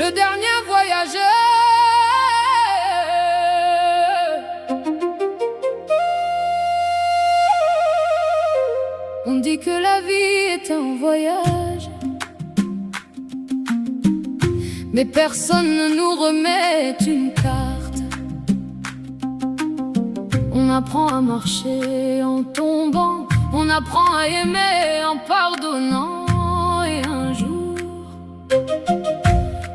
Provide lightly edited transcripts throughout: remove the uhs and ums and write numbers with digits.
le dernier voyageur. On dit que la vie est un voyage, mais personne ne nous remet une carte. On apprend à marcher en tombant, on apprend à aimer en pardonnant. Et un jour,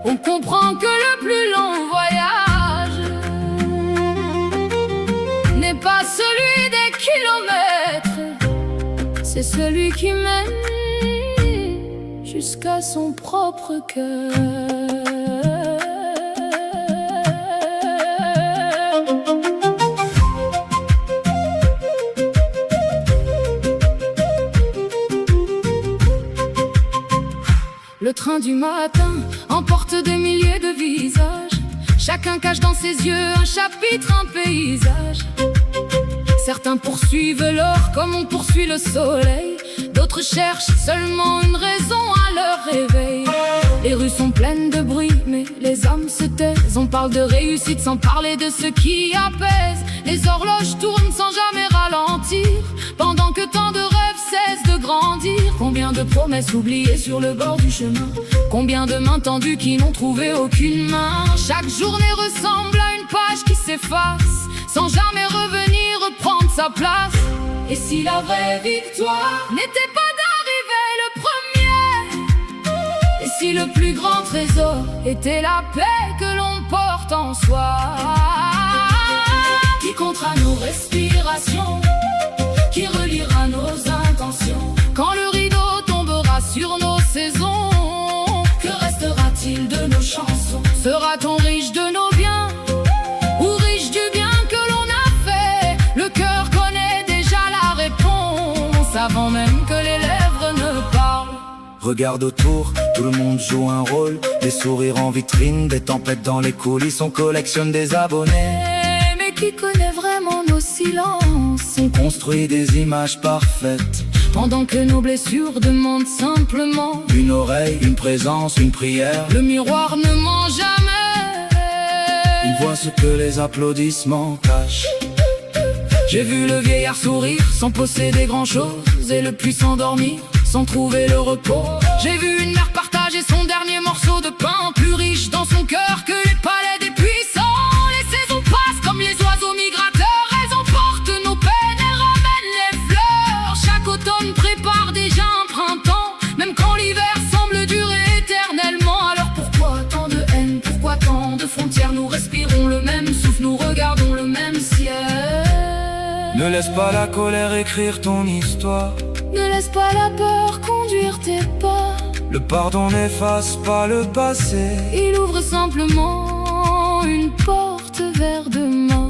on comprend que le plus long voyage n'est pas celui des kilomètres, c'est celui qui mène jusqu'à son propre cœur. Le train du matin emporte des milliers de visages. Chacun cache dans ses yeux un chapitre, un paysage. Certains poursuivent l'or comme on poursuit le soleil. D'autres cherchent seulement une raison à leur réveil. Les rues sont pleines de bruit, mais les hommes se taisent. On parle de réussite sans parler de ce qui apaise. Les horloges tournent sans jamais ralentir, pendant que tant de rêves cessent de grandir. Combien de promesses oubliées sur le bord du chemin, combien de mains tendues qui n'ont trouvé aucune main. Chaque journée ressemble à une page qui s'efface, sans jamais revenir prendre sa place. Et si la vraie victoire n'était pas d'arriver le premier, et si le plus grand trésor était la paix que l'on porte en soi, qui comptera nos respirations, qui reliera nos intentions, quand le rideau tombera sur nos saisons, que restera-t-il de nos chansons? Sera-t-on riche de nos biens, ou riche du bien que l'on a fait? Le cœur connaît déjà la réponse, avant même que les lèvres ne parlent. Regarde autour, tout le monde joue un rôle. Des sourires en vitrine, des tempêtes dans les coulisses. On collectionne des abonnés, mais qui connaît vraiment nos silences? on construit des images parfaites, pendant que nos blessures demandent simplement une oreille, une présence, une prière. Le miroir ne ment jamais, il voit ce que les applaudissements cachent. J'ai vu le vieillard sourire sans posséder grand-chose, et le puissant dormir sans trouver le repos. J'ai vu une mère partager son dernier morceau de pain, plus riche dans son cœur que les palais des puissants. Les saisons passent comme les oiseaux migrateurs, elles emportent nos peines et ramènent les fleurs. Chaque automne prépare déjà un printemps, même quand l'hiver semble durer éternellement. Alors pourquoi tant de haine, pourquoi tant de frontières? Nous respirons le même souffle, nous regardons le même ciel. Ne laisse pas la colère écrire ton histoire, ne laisse pas la peur conduire tes pas. le pardon n'efface pas le passé, il ouvre simplement une porte vers demain.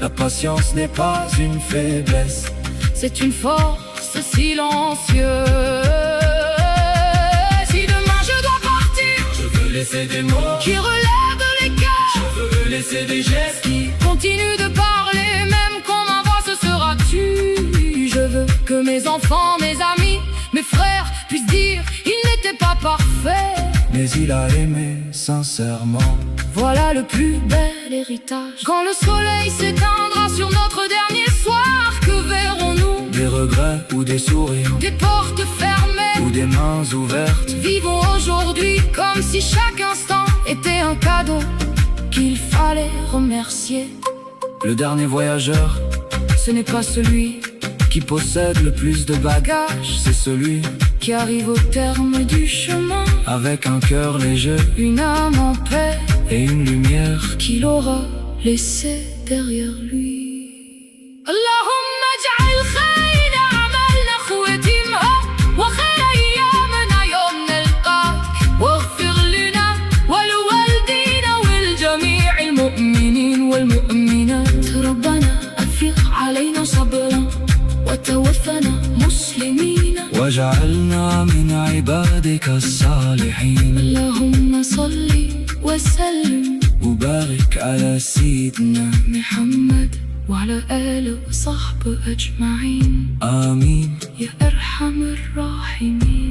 la patience n'est pas une faiblesse, c'est une force silencieuse. Si demain je dois partir, je veux laisser des mots qui relèvent les cœurs, je veux laisser des gestes qui continuent de parler, même quand ma voix se sera tue. Je veux que mes enfants, mes amis, mes frères puissent dire il n'était pas parfait, mais il a aimé sincèrement. Voilà le plus bel héritage. Quand le soleil s'éteindra sur notre dernier soir, que verrons-nous? Des regrets ou des sourires, Des portes fermées ou des mains ouvertes. Vivons aujourd'hui comme si chaque instant était un cadeau qu'il fallait remercier. Le dernier voyageur, Ce n'est pas celui qui possède le plus de bagages, c'est celui qui arrive au terme du chemin, avec un cœur léger une âme en paix et une lumière qu'il aura laissée derrière lui. Allahumma ij'al khayra amalna khwatimha wa khayra ayyamina yawm nalqak waghfir lana wal walidina wal jami'il mu'minin wal mu'minat. Rabbana afriq alayna sabran wa tawaffana muslimina واجعلنا من عبادك الصالحين. اللهم صل وسلم وبارك على سيدنا محمد وعلى آله وصحبه أجمعين آمين يا أرحم الراحمين.